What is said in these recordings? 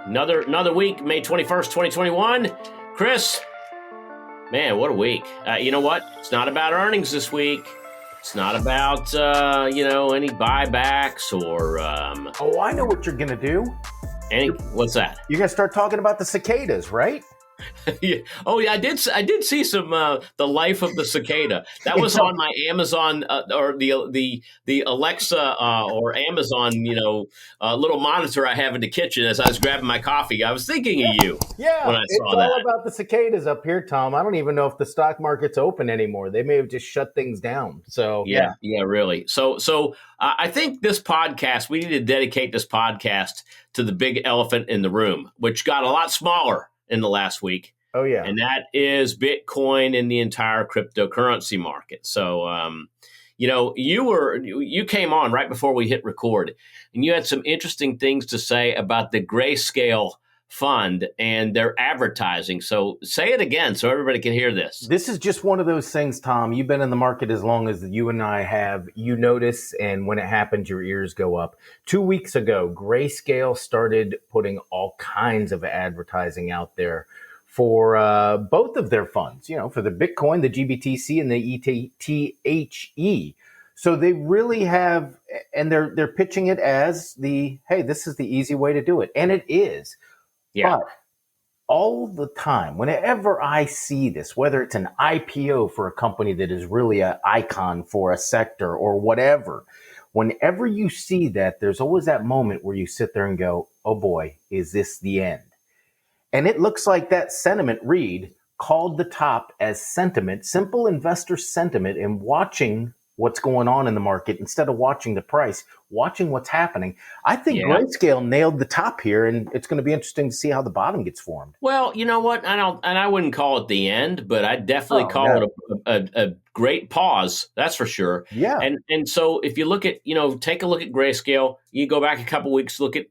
Another week, May 21st, 2021. Chris, man, what a week. You know what? It's not about earnings this week. It's not about, any buybacks or... Oh, I know what you're going to do. What's that? You're going to start talking about the cicadas, right? Yeah. Oh, yeah, I did see some The Life of the Cicada. That was on my Amazon or the Alexa or Amazon, little monitor I have in the kitchen as I was grabbing my coffee. I was thinking of you when I saw that. It's all about the cicadas up here, Tom. I don't even know if the stock market's open anymore. They may have just shut things down. So yeah, really. So I think this podcast, we need to dedicate this podcast to the big elephant in the room, which got a lot smaller in the last week. Oh, yeah. And that is Bitcoin and the entire cryptocurrency market. So, you came on right before we hit record, and you had some interesting things to say about the Grayscale fund and their advertising. So say it again so everybody can hear this. This is just one of those things, Tom. You've been in the market as long as you and I have. You notice, and when it happens, your ears go up. 2 weeks ago, Grayscale started putting all kinds of advertising out there for both of their funds, for the Bitcoin, the GBTC, and the ETHE. So they really have, and they're pitching it as hey, this is the easy way to do it. And it is. Yeah. But all the time, whenever I see this, whether it's an IPO for a company that is really an icon for a sector or whatever, whenever you see that, there's always that moment where you sit there and go, oh boy, is this the end? And it looks like that sentiment read called the top as sentiment, simple investor sentiment, and watching what's going on in the market instead of watching the price, watching what's happening. I think Grayscale nailed the top here, and it's going to be interesting to see how the bottom gets formed. Well, you know what? I wouldn't call it the end, but I'd definitely call it a great pause. That's for sure. Yeah. And so if you look at, take a look at Grayscale, you go back a couple weeks, look at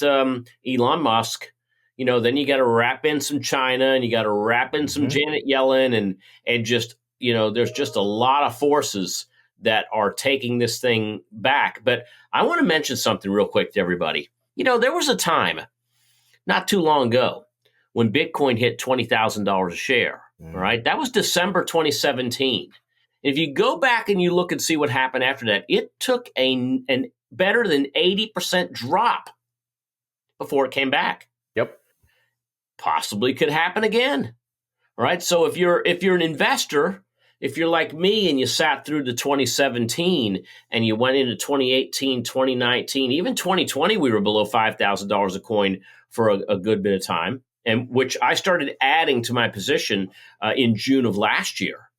Elon Musk. Then you got to wrap in some China, and you got to wrap in some Janet Yellen, and just, there's just a lot of forces that are taking this thing back. But I want to mention something real quick to everybody. There was a time not too long ago when Bitcoin hit $20,000 a share, right? That was December 2017. If you go back and you look and see what happened after that, it took an better than 80% drop before it came back. Yep. Possibly could happen again. All right. So if you're an investor, if you're like me and you sat through the 2017 and you went into 2018, 2019, even 2020, we were below $5,000 a coin for a good bit of time, and which I started adding to my position in June of last year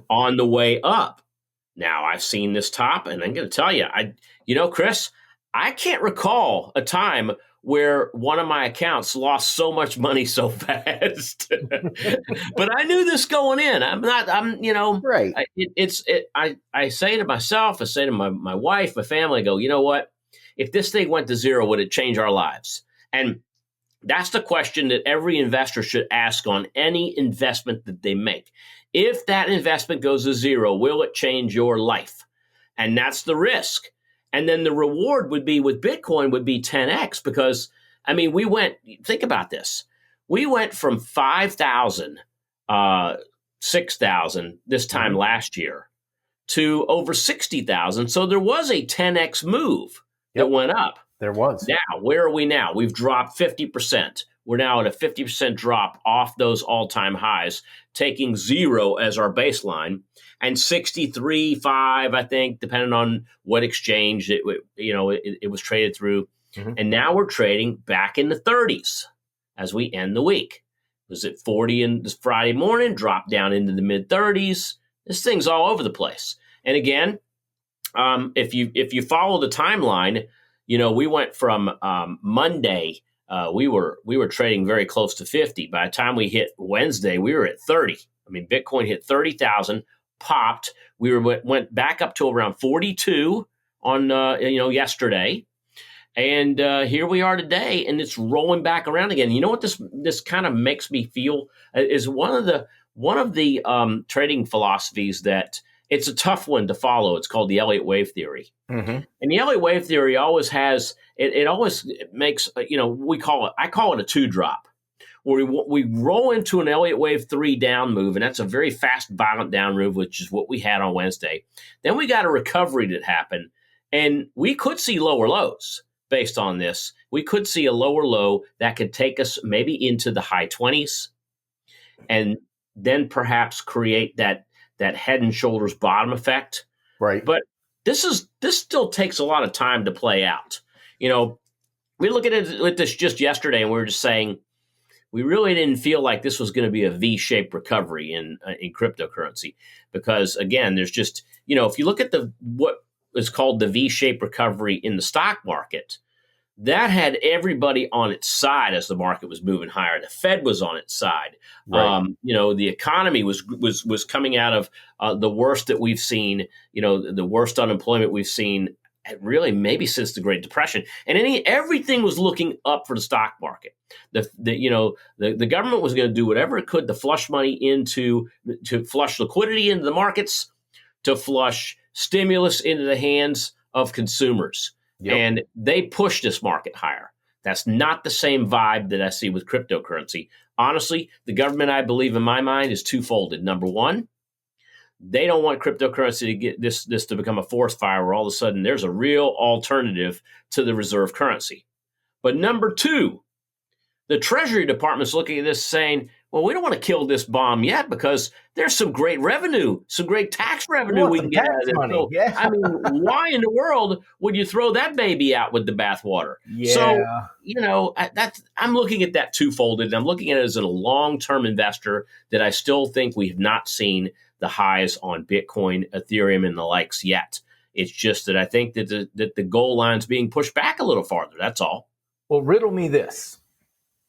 on the way up. Now I've seen this top, and I'm going to tell you, Chris, I can't recall a time where one of my accounts lost so much money so fast. But I knew this going in. Right. I say to myself, I say to my wife, my family, I go, you know what? If this thing went to zero, would it change our lives? And that's the question that every investor should ask on any investment that they make. If that investment goes to zero, will it change your life? And that's the risk. And then the reward would be with Bitcoin would be 10x because, think about this. We went from 5,000, 6,000 this time last year to over 60,000. So there was a 10x move that went up. There was. Now, where are we now? We've dropped 50%. We're now at a 50% drop off those all-time highs, taking zero as our baseline, and 63.5, I think, depending on what exchange it was traded through. And now we're trading back in the 30s as we end the week. It was at 40 in this Friday morning, dropped down into the mid-30s. This thing's all over the place. And again, if you follow the timeline, we went from Monday. We were trading very close to 50. By the time we hit Wednesday, we were at 30. Bitcoin hit 30,000, popped. We went back up to around 42 on yesterday, and here we are today, and it's rolling back around again. You know what this kind of makes me feel is one of the trading philosophies that It's a tough one to follow. It's called the Elliott wave theory. Mm-hmm. And the Elliott wave theory always has, it always makes, I call it a two drop, where we roll into an Elliott wave 3 down move, and that's a very fast, violent down move, which is what we had on Wednesday. Then we got a recovery that happened, and we could see lower lows based on this. We could see a lower low that could take us maybe into the high 20s, and then perhaps create that head and shoulders bottom effect. Right. But this still takes a lot of time to play out. We look at it with this just yesterday, and we were just saying we really didn't feel like this was going to be a V-shaped recovery in cryptocurrency, because again, there's just if you look at what is called the V-shaped recovery in the stock market, that had everybody on its side as the market was moving higher. The Fed was on its side. Right. The economy was coming out of the worst that we've seen. The worst unemployment we've seen really maybe since the Great Depression, and everything was looking up for the stock market. The government was going to do whatever it could to flush money to flush liquidity into the markets, to flush stimulus into the hands of consumers. Yep. And they push this market higher. That's not the same vibe that I see with cryptocurrency. Honestly, the government, I believe in my mind, is twofolded. Number one, they don't want cryptocurrency to get this to become a forest fire where all of a sudden there's a real alternative to the reserve currency. But number two, the Treasury Department's looking at this saying, well, we don't want to kill this bomb yet because there's some great revenue, some great tax revenue we can get out of it. So, yeah. I mean, why in the world would you throw that baby out with the bathwater? Yeah. So, I'm looking at that twofolded. I'm looking at it as a long-term investor that I still think we have not seen the highs on Bitcoin, Ethereum, and the likes yet. It's just that I think that the goal line's being pushed back a little farther. That's all. Well, riddle me this.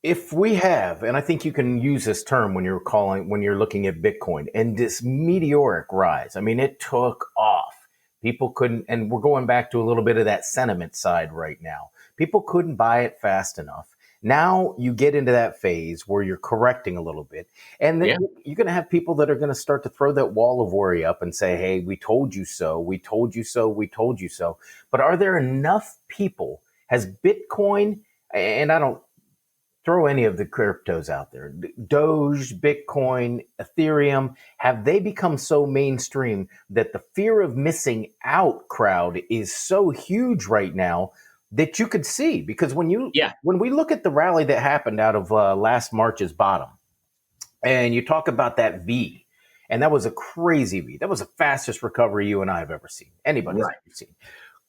If we have, and I think you can use this term when you're looking at Bitcoin and this meteoric rise, I mean, it took off. People couldn't, and we're going back to a little bit of that sentiment side right now. People couldn't buy it fast enough. Now you get into that phase where you're correcting a little bit, and then you're going to have people that are going to start to throw that wall of worry up and say, hey, we told you so, we told you so, we told you so. But are there enough people? Has Bitcoin, and I don't throw any of the cryptos out there, Doge, Bitcoin, Ethereum, have they become so mainstream that the fear of missing out crowd is so huge right now that you could see? Because when we look at the rally that happened out of last March's bottom, and you talk about that V, and that was a crazy V. That was the fastest recovery you and I have ever seen. Anybody's ever seen.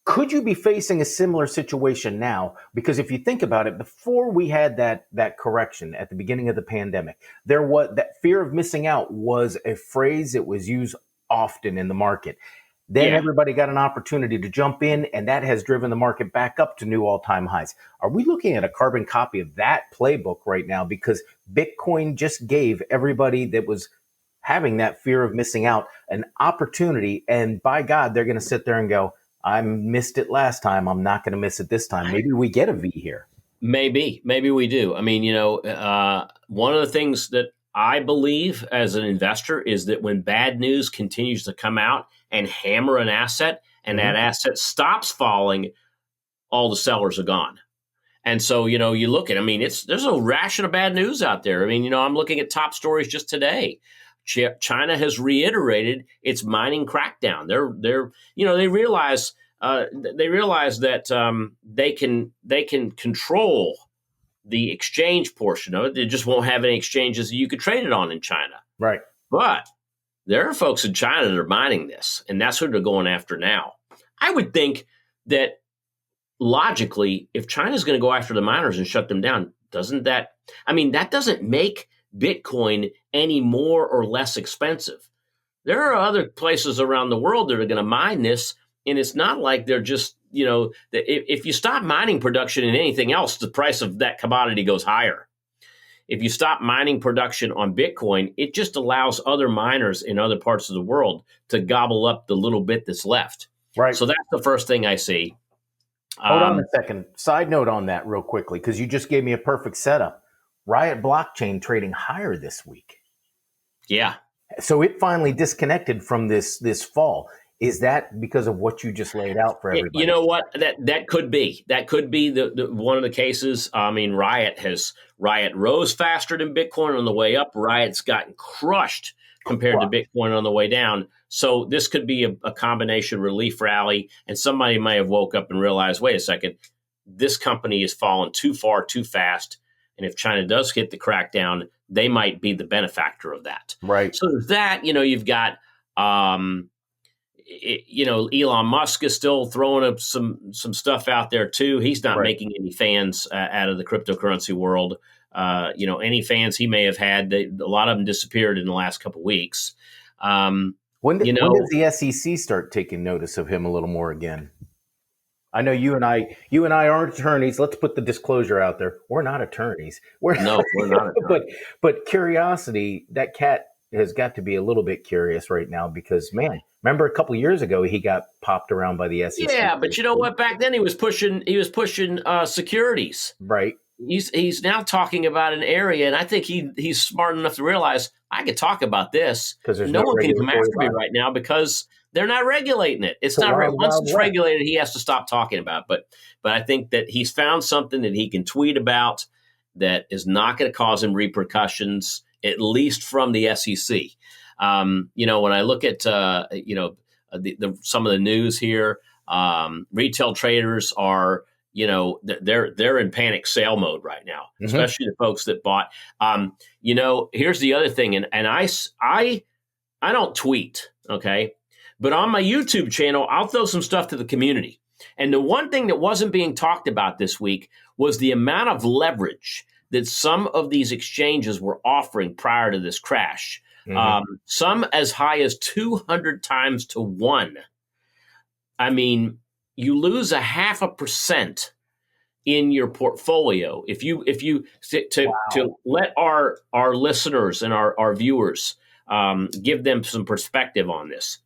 Could you be facing a similar situation now? Because if you think about it, before we had that correction at the beginning of the pandemic, that fear of missing out was a phrase that was used often in the market. Then everybody got an opportunity to jump in, and that has driven the market back up to new all-time highs. Are we looking at a carbon copy of that playbook right now? Because Bitcoin just gave everybody that was having that fear of missing out an opportunity, and by God, they're going to sit there and go, I missed it last time. I'm not going to miss it this time. Maybe we get a V here. Maybe we do. I mean, one of the things that I believe as an investor is that when bad news continues to come out and hammer an asset, and that asset stops falling, all the sellers are gone. And so, you look at, there's a ration of bad news out there. I mean, I'm looking at top stories just today. China has reiterated its mining crackdown. They realize that they can control the exchange portion of it. They just won't have any exchanges that you could trade it on in China. Right. But there are folks in China that are mining this, and that's what they're going after now. I would think that logically, if China's going to go after the miners and shut them down, that doesn't make Bitcoin any more or less expensive. There are other places around the world that are going to mine this, and it's not like they're just, if you stop mining production in anything else, the price of that commodity goes higher. If you stop mining production on Bitcoin, it just allows other miners in other parts of the world to gobble up the little bit that's left. Right. So that's the first thing I see. Hold on a second. Side note on that real quickly, because you just gave me a perfect setup. Riot Blockchain trading higher this week. Yeah. So it finally disconnected from this fall. Is that because of what you just laid out for You everybody? know what? That could be. That could be the one of the cases. I mean, Riot rose faster than Bitcoin on the way up. Riot's gotten crushed compared to Bitcoin on the way down. So this could be a combination relief rally, and somebody may have woke up and realized, wait a second, this company has fallen too far, too fast. And if China does hit the crackdown, they might be the benefactor of that. Right. So there's that, you've got. Elon Musk is still throwing up some stuff out there too. He's not making any fans out of the cryptocurrency world. Any fans he may have had, a lot of them disappeared in the last couple of weeks. When does the SEC start taking notice of him a little more again? I know you and I aren't attorneys. Let's put the disclosure out there. We're not attorneys. We're not attorneys. But curiosity, that cat has got to be a little bit curious right now because, man, remember a couple of years ago he got popped around by the SEC. Yeah, but you know what? Back then he was pushing securities. Right. He's now talking about an area, and I think he's smart enough to realize I could talk about this because no one can come after me right now because they're not regulating it. It's not once it's regulated, he has to stop talking about it. But I think that he's found something that he can tweet about that is not going to cause him repercussions, at least from the SEC. When I look at some of the news here, retail traders are they're in panic sale mode right now, especially the folks that bought. Here's the other thing, and I don't tweet, okay, but on my YouTube channel, I'll throw some stuff to the community. And the one thing that wasn't being talked about this week was the amount of leverage that some of these exchanges were offering prior to this crash. Some as high as 200 times to 1. I mean, you lose 0.5% in your portfolio if you to let our listeners and our viewers give them some perspective on this.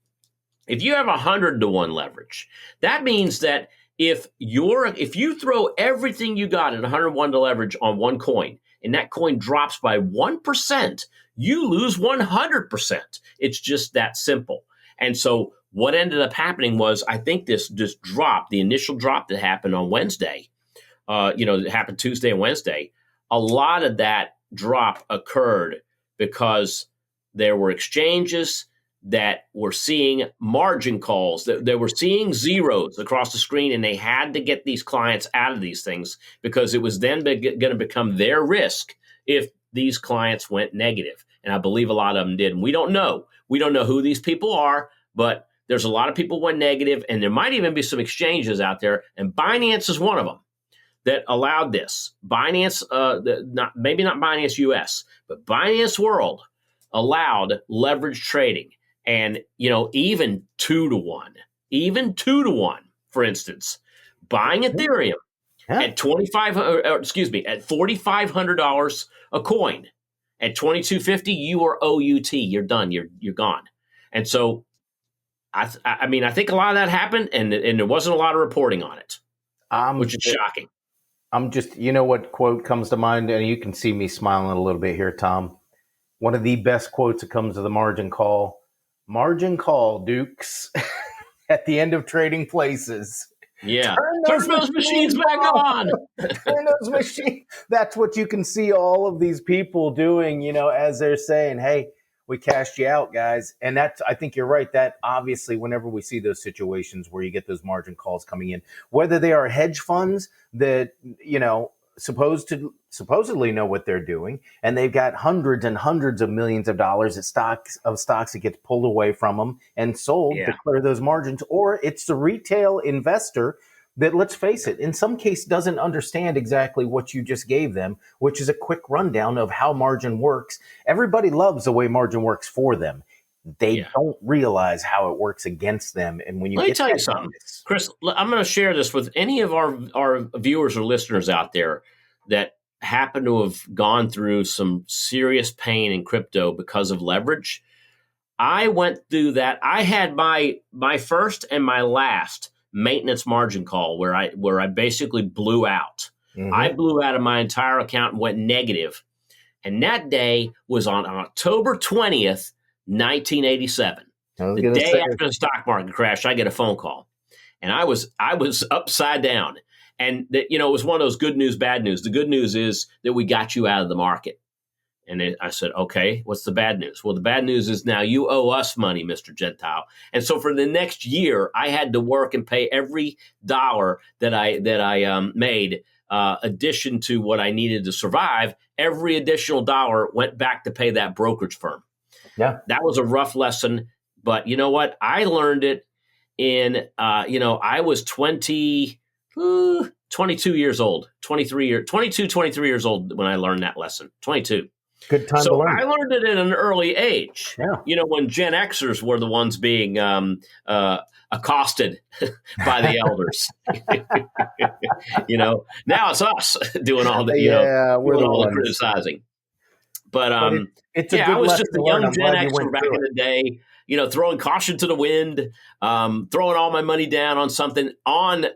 If you have 100 to 1 leverage, that means that if you throw everything you got at 101 to leverage on one coin, and that coin drops by 1%, you lose 100%. It's just that simple. And so what ended up happening was, I think this drop, the initial drop that happened on Wednesday, it happened Tuesday and Wednesday, a lot of that drop occurred because there were exchanges that were seeing margin calls, that they were seeing zeros across the screen, and they had to get these clients out of these things because it was then going to become their risk if these clients went negative. And I believe a lot of them did. And we don't know who these people are, but there's a lot of people went negative, and there might even be some exchanges out there, and Binance is one of them that allowed this. Binance, maybe not Binance US, but Binance World allowed leverage trading. And, even 2 to 1, for instance, buying Ethereum at $4,500 a coin, at $2,250, you are OUT. You're done. You're gone. And so, I think a lot of that happened, and there wasn't a lot of reporting on it, which is shocking. I'm just, what quote comes to mind, and you can see me smiling a little bit here, Tom. One of the best quotes that comes to the margin call, Dukes, at the end of trading places. Yeah. Turn those machines back on. Turn those machines. That's what you can see all of these people doing, as they're saying, hey, we cashed you out, guys. And I think you're right. That obviously, whenever we see those situations where you get those margin calls coming in, whether they are hedge funds that, supposedly know what they're doing, and they've got hundreds and hundreds of millions of dollars of stocks that gets pulled away from them and sold to clear those margins, or it's the retail investor that, let's face it, in some case doesn't understand exactly what you just gave them, which is a quick rundown of how margin works. Everybody loves the way margin works for them. They don't realize how it works against them. And when you Let me tell you something, Chris, I'm going to share this with any of our viewers or listeners out there that happen to have gone through some serious pain in crypto because of leverage. I went through that. I had my first and my last maintenance margin call where I basically blew out. I blew out of my entire account and went negative. And that day was on October 20th, 1987. I was The gonna day say, after the stock market crashed, I get a phone call, and I was upside down. And that, it was one of those good news, bad news. The good news is that we got you out of the market. And I said, okay, what's the bad news? Well, the bad news is now you owe us money, Mr. Gentile. And so for the next year, I had to work and pay every dollar that I made, addition to what I needed to survive. Every additional dollar went back to pay that brokerage firm. yeah, That was a rough lesson, but you know what? I learned it in, I was 22 years old, 23 years old when I learned that lesson, 22. good time to So learn. I learned it at an early age. Yeah. When Gen Xers were the ones being accosted by the elders. Now it's us doing all the We're doing the all the ones. criticizing. But It's a yeah, good I was lesson just a to learn. young I'm Gen glad you Xer went back through in it. the day. Throwing caution to the wind, throwing all my money down on something on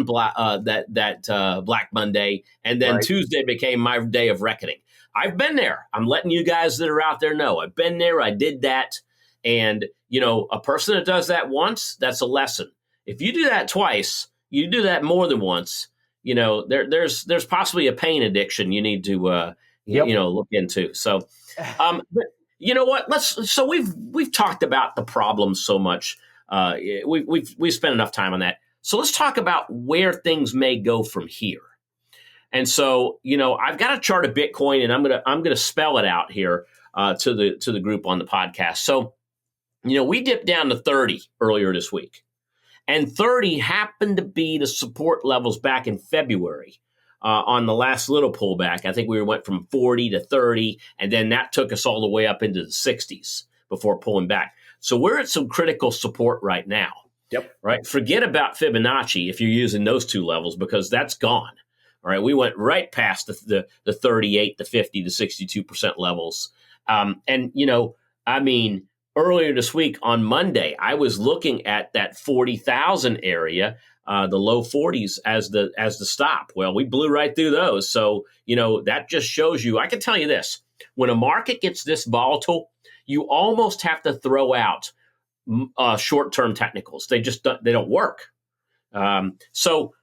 Black Monday, and then Right. Tuesday became my day of reckoning. I've been there. I'm letting you guys that are out there know. I've been there. I did that, and a person that does that once, that's a lesson. If you do that twice, you do that more than once. There's possibly a pain addiction you need to Yep. look into. So, but you know what? So we've talked about the problem so much. We've spent enough time on that. So let's talk about where things may go from here. And so, I've got a chart of Bitcoin, and I'm gonna spell it out here to the group on the podcast. So, we dipped down to 30 earlier this week, and 30 happened to be the support levels back in February. On the last little pullback, I think we went from 40 to 30, and then that took us all the way up into the 60s before pulling back. So we're at some critical support right now. Yep. Right. Forget about Fibonacci if you're using those two levels, because that's gone. All right. We went right past the 38, the 50, the 62% levels. Earlier this week on Monday, I was looking at that 40,000 area, the low 40s as the stop. Well, we blew right through those. So, that just shows you, I can tell you this, when a market gets this volatile, you almost have to throw out short-term technicals. They don't work. So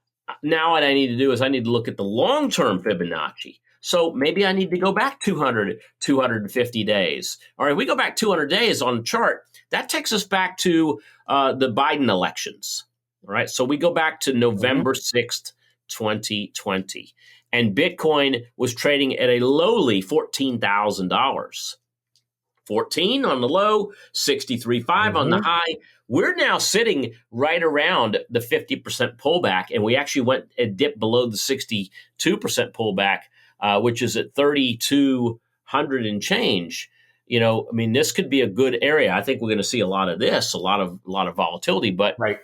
now what I need to do is I need to look at the long-term Fibonacci. So maybe I need to go back 200, 250 days. All right, we go back 200 days on the chart. That takes us back to the Biden elections. All right, so we go back to November 6th, 2020. And Bitcoin was trading at a lowly $14,000. 14 on the low, 63.5 on the high. We're now sitting right around the 50% pullback, and we actually went and dipped below the 62% pullback, which is at 3,200 and change. This could be a good area. I think we're going to see a lot of this, a lot of volatility. But Right.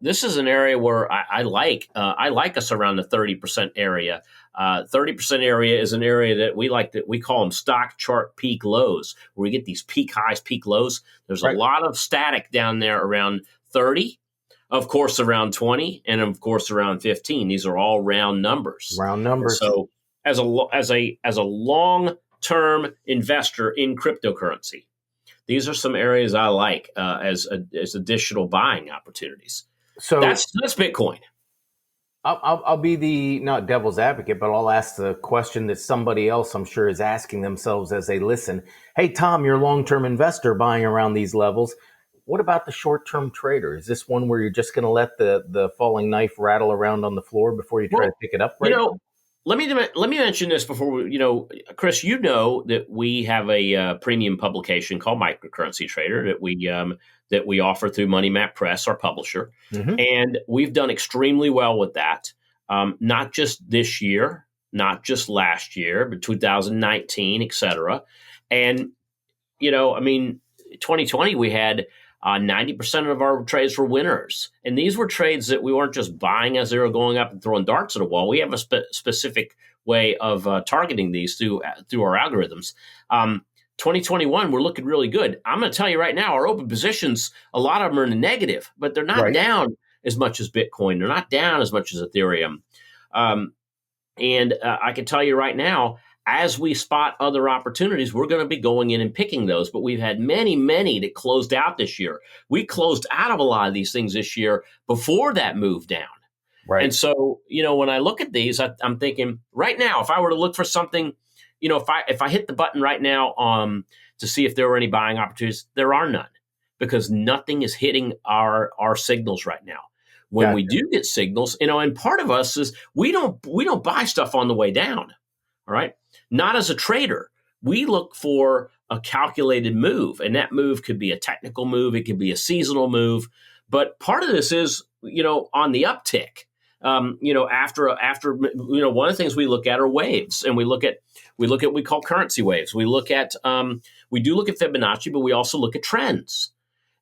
This is an area where I like us around the 30% area. 30% area is an area that we call them stock chart peak lows, where we get these peak highs, peak lows. There's Right. a lot of static down there around 30, of course, around 20, and of course, around 15. These are all round numbers. Round numbers. So as a long-term investor in cryptocurrency, these are some areas I like as additional buying opportunities. So that's Bitcoin. I'll be the not devil's advocate, but I'll ask the question that somebody else I'm sure is asking themselves as they listen. Hey, Tom, you're a long-term investor buying around these levels. What about the short-term trader? Is this one where you're just going to let the falling knife rattle around on the floor before you try to pick it up? Right. Let me mention this before Chris. That we have a premium publication called Microcurrency Trader that we offer through Money Map Press, our publisher, and we've done extremely well with that. Not just this year, not just last year, but 2019, et cetera. And 2020 we had 90% of our trades were winners. And these were trades that we weren't just buying as they were going up and throwing darts at a wall. We have a specific way of targeting these through our algorithms. 2021, we're looking really good. I'm going to tell you right now, our open positions, a lot of them are in the negative, but they're not down as much as Bitcoin. They're not down as much as Ethereum. And I can tell you right now, as we spot other opportunities, we're going to be going in and picking those. But we've had many, many that closed out this year. We closed out of a lot of these things this year before that move down. Right. And so, when I look at these, I'm thinking right now, if I were to look for something, if I hit the button right now to see if there were any buying opportunities, there are none, because nothing is hitting our signals right now. When Gotcha. we do get signals, and part of us is we don't buy stuff on the way down. All right. Not as a trader. We look for a calculated move, and that move could be a technical move. It could be a seasonal move. But part of this is, on the uptick. After one of the things we look at are waves, and we look at what we call currency waves. We do look at Fibonacci, but we also look at trends.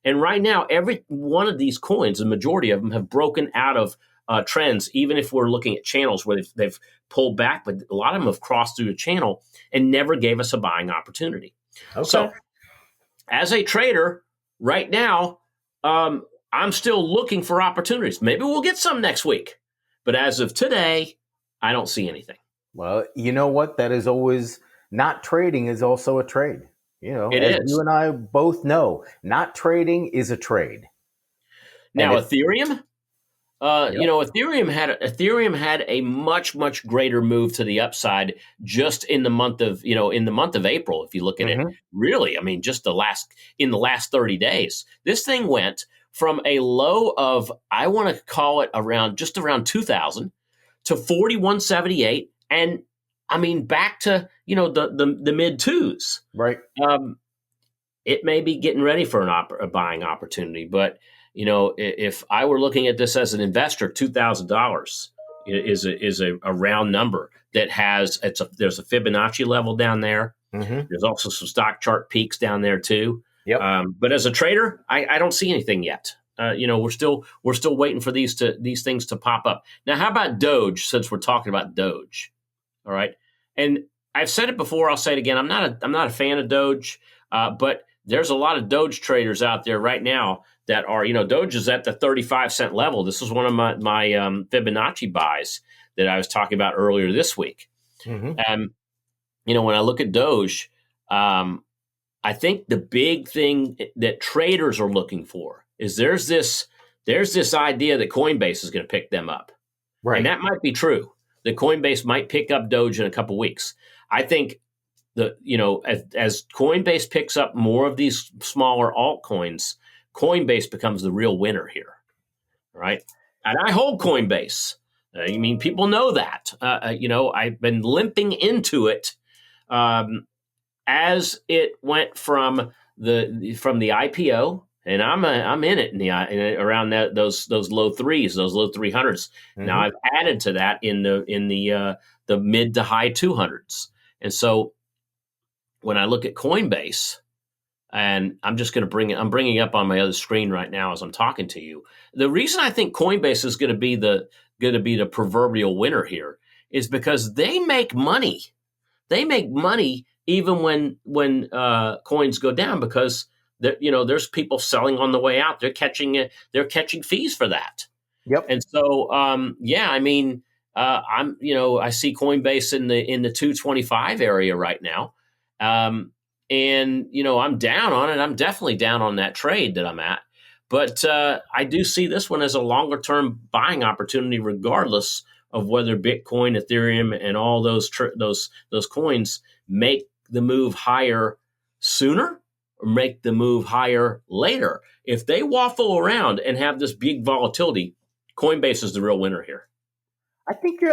And right now, every one of these coins, the majority of them, have broken out of trends, even if we're looking at channels where they've pulled back, but a lot of them have crossed through the channel and never gave us a buying opportunity. Okay. So as a trader right now, I'm still looking for opportunities. Maybe we'll get some next week. But as of today, I don't see anything. Well, you know what? That is always, not trading is also a trade. It as is. you and I both know, not trading is a trade. Now, Ethereum, Yep. Ethereum had a much, much greater move to the upside just in the month of April. If you look at it, really, just in the last 30 days, this thing went from a low of, I want to call it around 2,000 to 4,178, and back to the mid twos. Right. It may be getting ready for a buying opportunity, but if I were looking at this as an investor, $2,000 is a round number that there's a Fibonacci level down there. There's also some stock chart peaks down there too. Yep. But as a trader, I don't see anything yet. We're still waiting for these things to pop up. Now, how about Doge? Since we're talking about Doge, all right. And I've said it before. I'll say it again. I'm not a fan of Doge, but there's a lot of Doge traders out there right now that are, Doge is at the 35-cent level. This is one of my Fibonacci buys that I was talking about earlier this week. When I look at Doge, I think the big thing that traders are looking for is there's this idea that Coinbase is going to pick them up. Right. And that might be true. That Coinbase might pick up Doge in a couple weeks. I think as Coinbase picks up more of these smaller altcoins, Coinbase becomes the real winner here, right? And I hold Coinbase. People know that. I've been limping into it as it went from the IPO, and I'm in it around those low threes, those low 300s. Now I've added to that in the mid to high 200s, and so when I look at Coinbase, and I'm bringing up on my other screen right now as I'm talking to you. The reason I think Coinbase is going to be the proverbial winner here is because they make money. They make money even when coins go down, because there's people selling on the way out. They're catching fees for that. Yep. And so I see Coinbase in the 225 area right now. And I'm down on it. I'm definitely down on that trade that I'm at. But I do see this one as a longer term buying opportunity, regardless of whether Bitcoin, Ethereum, and all those coins make the move higher sooner or make the move higher later. If they waffle around and have this big volatility, Coinbase is the real winner here. I think you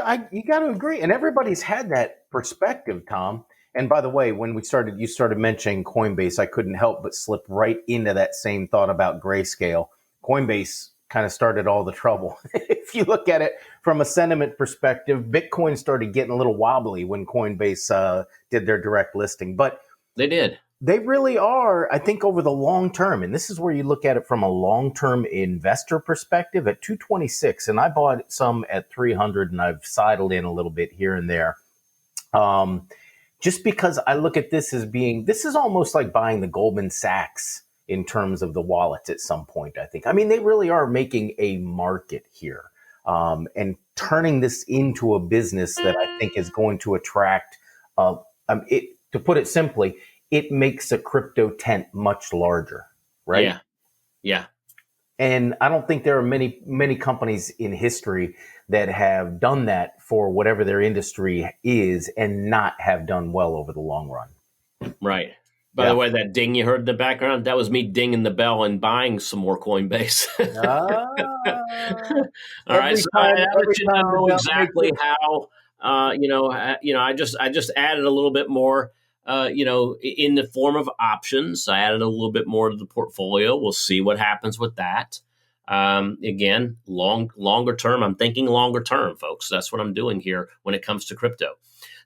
got to agree, and everybody's had that perspective, Tom. And by the way, when you started mentioning Coinbase, I couldn't help but slip right into that same thought about grayscale. Coinbase kind of started all the trouble. If you look at it from a sentiment perspective, Bitcoin started getting a little wobbly when Coinbase did their direct listing. But they did. They really are, I think, over the long term. And this is where you look at it from a long-term investor perspective at 226. And I bought some at 300, and I've sidled in a little bit here and there. Just because I look at this as this is almost like buying the Goldman Sachs in terms of the wallets at some point, I think. They really are making a market here and turning this into a business that I think is going to attract to put it simply, it makes a crypto tent much larger, right? Yeah. Yeah. And I don't think there are many companies in history that have done that for whatever their industry is and not have done well over the long run. Right. By Yeah. the way, that ding you heard in the background, that was me dinging the bell and buying some more Coinbase. All right. So I let you know exactly how, I just added a little bit more, in the form of options. I added a little bit more to the portfolio. We'll see what happens with that. Again, longer term. I'm thinking longer term, folks. That's what I'm doing here when it comes to crypto.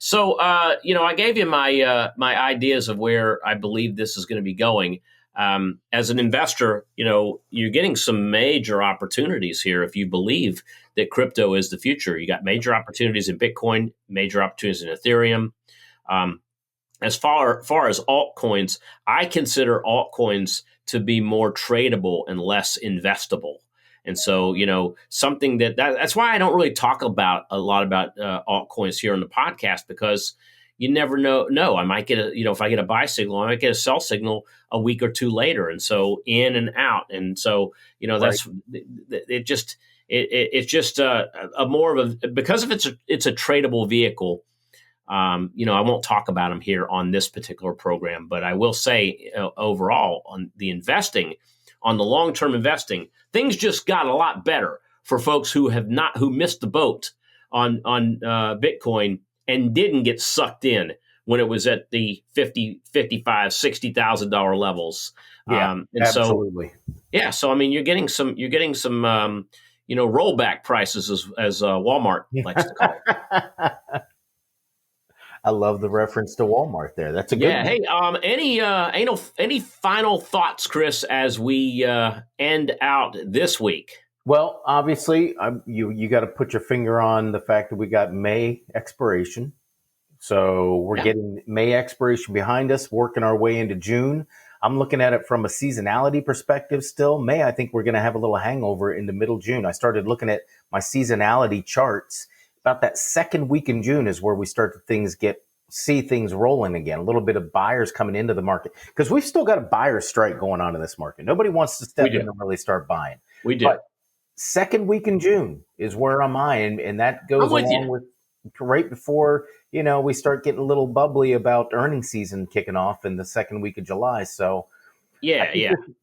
So, I gave you my ideas of where I believe this is going to be going. As an investor, you're getting some major opportunities here if you believe that crypto is the future. You got major opportunities in Bitcoin, major opportunities in Ethereum. As far as altcoins, I consider altcoins to be more tradable and less investable. And so, something that's why I don't really talk about a lot about altcoins here on the podcast, because you never know. No, I might get if I get a buy signal, I might get a sell signal a week or two later. And so in and out. And so, that's it's just a more of a, because of it's a tradable vehicle. I won't talk about them here on this particular program, but I will say overall on the investing, on the long-term investing, things just got a lot better for folks who missed the boat on Bitcoin and didn't get sucked in when it was at the $50,000, $55,000, $60,000 levels. Yeah, and absolutely. So I mean, you're getting some rollback prices as Walmart likes to call it. I love the reference to Walmart there. That's a good one. Hey, any final thoughts, Chris, as we end out this week? Well, obviously, you got to put your finger on the fact that we got May expiration. So we're getting May expiration behind us, working our way into June. I'm looking at it from a seasonality perspective still. May, I think we're going to have a little hangover into middle June. I started looking at my seasonality charts. About that second week in June is where we start to see things rolling again. A little bit of buyers coming into the market, because we've still got a buyer strike going on in this market. Nobody wants to step in and really start buying. We do. But second week in June is where I'm eyeing, and that goes along with right before we start getting a little bubbly about earnings season kicking off in the second week of July. So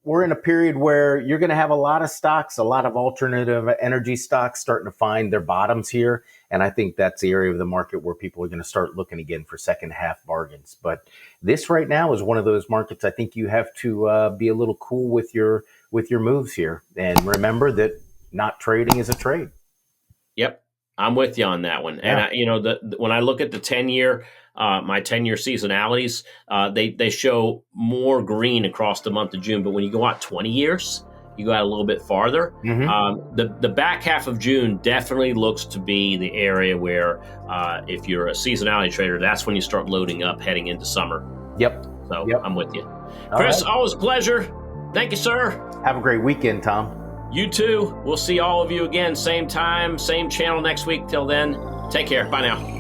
we're in a period where you're going to have a lot of stocks, a lot of alternative energy stocks starting to find their bottoms here. And I think that's the area of the market where people are going to start looking again for second half bargains. But this right now is one of those markets I think you have to be a little cool with your moves here. And remember that not trading is a trade. Yep. I'm with you on that one. Yeah. And when I look at the 10-year, my 10-year seasonalities, they show more green across the month of June. But when you go out 20 years, you go out a little bit farther. Mm-hmm. The back half of June definitely looks to be the area where, if you're a seasonality trader, that's when you start loading up heading into summer. Yep. So I'm with you. Chris, always a pleasure. Thank you, sir. Have a great weekend, Tom. You too. We'll see all of you again, same time, same channel next week. Till then, take care. Bye now.